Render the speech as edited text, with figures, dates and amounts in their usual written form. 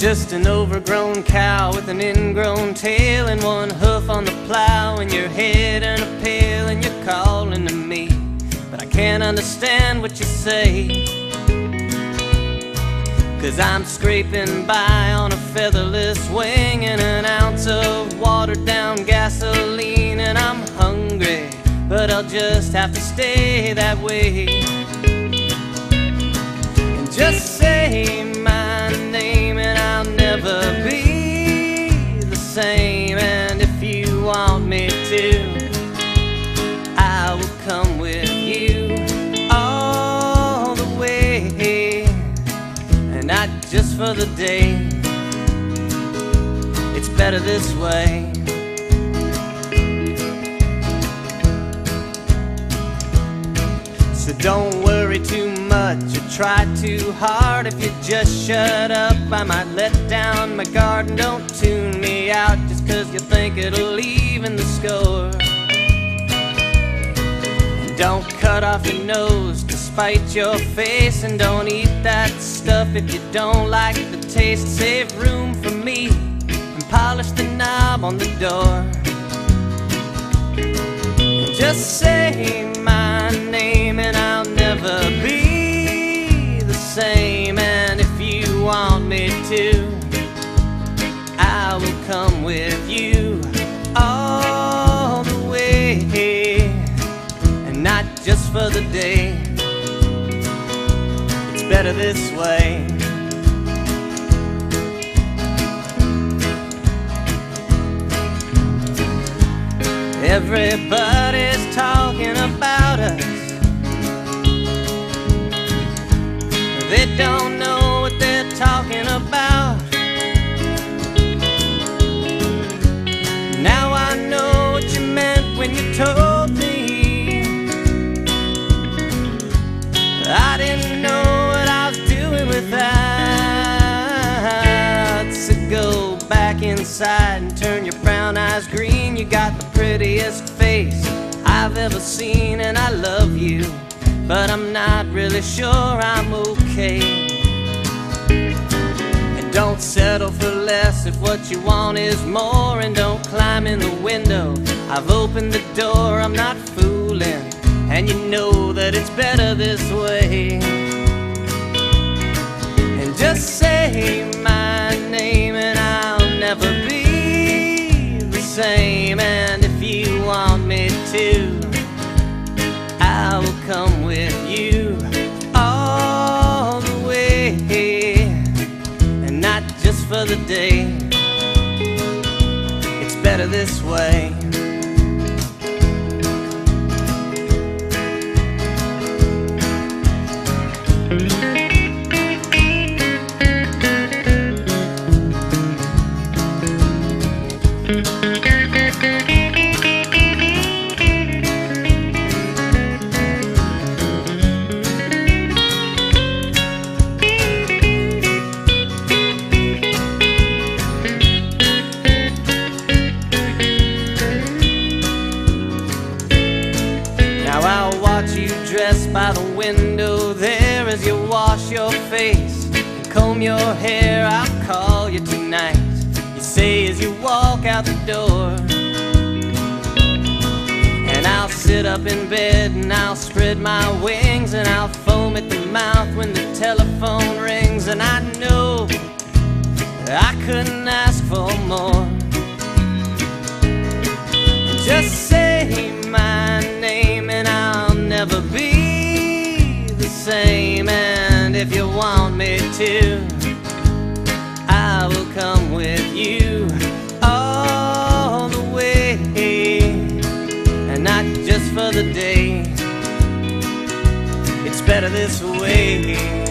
just an overgrown cow with an ingrown tail and one hoof on the plow, and your head in a pail, and you're calling to me, but I can't understand what you say. 'Cause I'm scraping by on a featherless wing and an ounce of watered down gasoline, and I'm hungry, but I'll just have to stay that way. And just say my name and I'll never be the same. And if you want me to, I will come with you all the way, and not just for the day. It's better this way. So don't worry too much or try too hard. If you just shut up, I might let down my guard. And don't tune me out just 'cause you think it'll even the score. And don't cut off your nose to spite your face, and don't eat that stuff if you don't like the taste. Save room for me and polish the knob on the door. And just say my name and I'll never be the same. And if you want me to, I will come with you all the way, and not just for the day. It's better this way. Everybody's talking about us. They don't know what they're talking about. Now I know what you meant when you told me. I didn't know what I was doing with that. So go back inside and turn your brown eyes green. You got the prettiest face I've ever seen, and I love you, but I'm not really sure I'm okay. And don't settle for less if what you want is more, and don't climb in the window. I've opened the door, I'm not fooling, and you know that it's better this way. And just say my name and I'll never be the same. And if you want me to, I will come with you all the way, and not just for the day. It's better this way. By the window there as you wash your face and comb your hair. I'll call you tonight, you say as you walk out the door. And I'll sit up in bed and I'll spread my wings, and I'll foam at the mouth when the telephone rings. And I know I couldn't ask for more. And just say my name and I'll never be the same. And if you want me to, I will come with you all the way, and not just for the day. It's better this way.